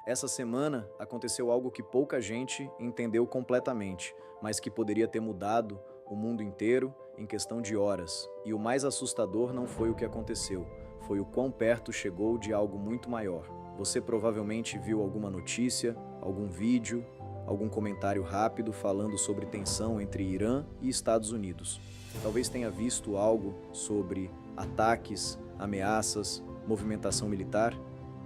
Essa semana aconteceu algo que pouca gente entendeu completamente, mas que poderia ter mudado o mundo inteiro em questão de horas. E o mais assustador não foi o que aconteceu, foi o quão perto chegou de algo muito maior. Você provavelmente viu alguma notícia, algum vídeo, algum comentário rápido falando sobre tensão entre Irã e Estados Unidos. Talvez tenha visto algo sobre ataques, ameaças, movimentação militar,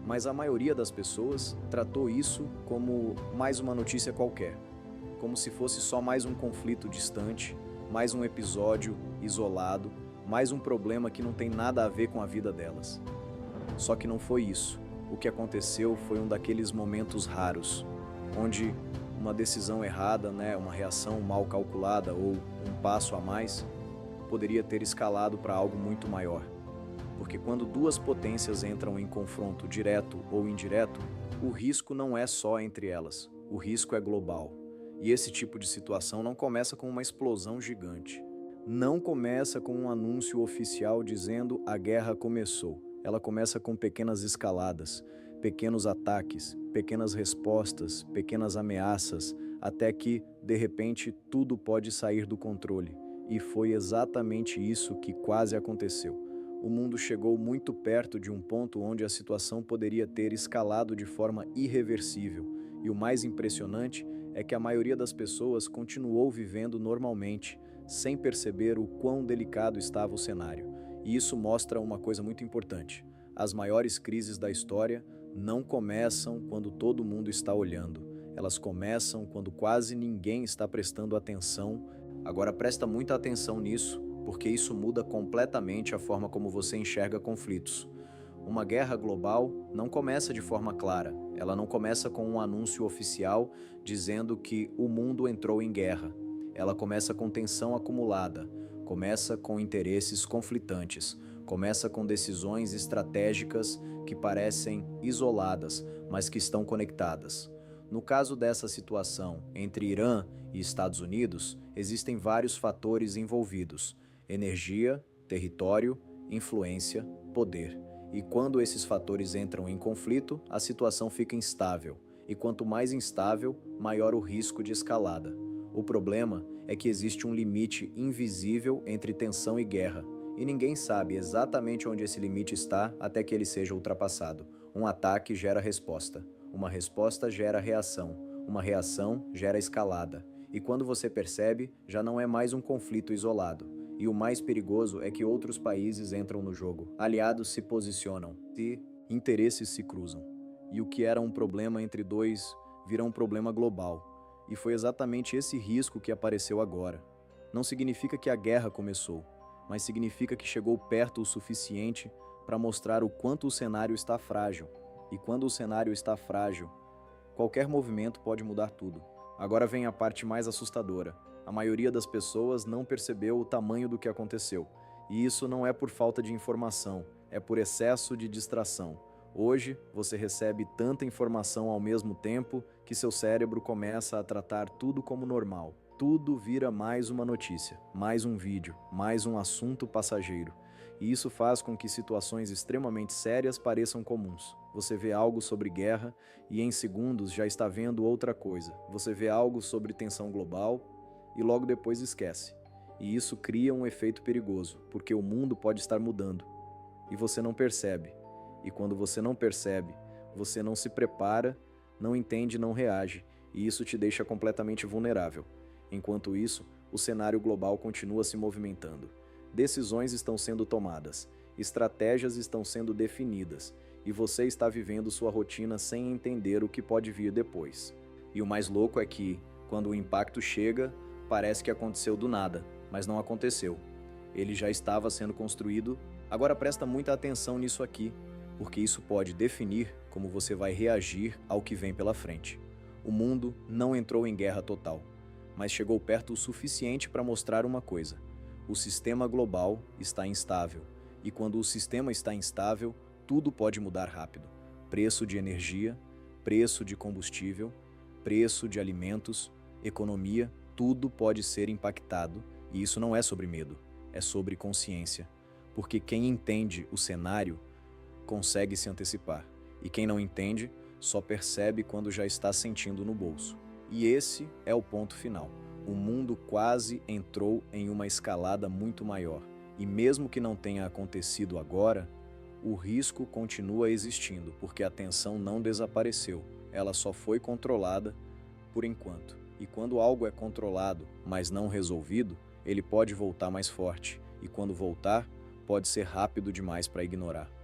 mas a maioria das pessoas tratou isso como mais uma notícia qualquer, como se fosse só mais um conflito distante, mais um episódio isolado, mais um problema que não tem nada a ver com a vida delas. Só que não foi isso. O que aconteceu foi um daqueles momentos raros, onde uma decisão errada, uma reação mal calculada ou um passo a mais, poderia ter escalado para algo muito maior. Porque quando duas potências entram em confronto direto ou indireto, o risco não é só entre elas, o risco é global. E esse tipo de situação não começa com uma explosão gigante. Não começa com um anúncio oficial dizendo a guerra começou. Ela começa com pequenas escaladas, pequenos ataques, pequenas respostas, pequenas ameaças, até que, de repente, tudo pode sair do controle. E foi exatamente isso que quase aconteceu. O mundo chegou muito perto de um ponto onde a situação poderia ter escalado de forma irreversível. E o mais impressionante é que a maioria das pessoas continuou vivendo normalmente, sem perceber o quão delicado estava o cenário. E isso mostra uma coisa muito importante. As maiores crises da história não começam quando todo mundo está olhando. Elas começam quando quase ninguém está prestando atenção. Agora presta muita atenção nisso, porque isso muda completamente a forma como você enxerga conflitos. Uma guerra global não começa de forma clara, ela não começa com um anúncio oficial dizendo que o mundo entrou em guerra. Ela começa com tensão acumulada, começa com interesses conflitantes, começa com decisões estratégicas que parecem isoladas, mas que estão conectadas. No caso dessa situação entre Irã e Estados Unidos, existem vários fatores envolvidos: energia, território, influência, poder. E quando esses fatores entram em conflito, a situação fica instável. E quanto mais instável, maior o risco de escalada. O problema é que existe um limite invisível entre tensão e guerra, e ninguém sabe exatamente onde esse limite está até que ele seja ultrapassado. Um ataque gera resposta, uma resposta gera reação, uma reação gera escalada. E quando você percebe, já não é mais um conflito isolado. E o mais perigoso é que outros países entram no jogo, aliados se posicionam, e interesses se cruzam. E o que era um problema entre dois vira um problema global. E foi exatamente esse risco que apareceu agora. Não significa que a guerra começou, mas significa que chegou perto o suficiente para mostrar o quanto o cenário está frágil. E quando o cenário está frágil, qualquer movimento pode mudar tudo. Agora vem a parte mais assustadora. A maioria das pessoas não percebeu o tamanho do que aconteceu. E isso não é por falta de informação, é por excesso de distração. Hoje, você recebe tanta informação ao mesmo tempo que seu cérebro começa a tratar tudo como normal. Tudo vira mais uma notícia, mais um vídeo, mais um assunto passageiro. E isso faz com que situações extremamente sérias pareçam comuns. Você vê algo sobre guerra e em segundos já está vendo outra coisa. Você vê algo sobre tensão global e logo depois esquece. E isso cria um efeito perigoso, porque o mundo pode estar mudando e você não percebe. E quando você não percebe, você não se prepara, não entende, não reage, e isso te deixa completamente vulnerável. Enquanto isso, o cenário global continua se movimentando. Decisões estão sendo tomadas, estratégias estão sendo definidas, e você está vivendo sua rotina sem entender o que pode vir depois. E o mais louco é que, quando o impacto chega, parece que aconteceu do nada, mas não aconteceu. Ele já estava sendo construído. Agora presta muita atenção nisso aqui, porque isso pode definir como você vai reagir ao que vem pela frente. O mundo não entrou em guerra total, mas chegou perto o suficiente para mostrar uma coisa: o sistema global está instável, e quando o sistema está instável, tudo pode mudar rápido. Preço de energia, preço de combustível, preço de alimentos, economia, tudo pode ser impactado, e isso não é sobre medo, é sobre consciência. Porque quem entende o cenário consegue se antecipar, e quem não entende só percebe quando já está sentindo no bolso. E esse é o ponto final. O mundo quase entrou em uma escalada muito maior. E mesmo que não tenha acontecido agora, o risco continua existindo, porque a tensão não desapareceu. Ela só foi controlada por enquanto. E quando algo é controlado, mas não resolvido, ele pode voltar mais forte. E quando voltar, pode ser rápido demais para ignorar.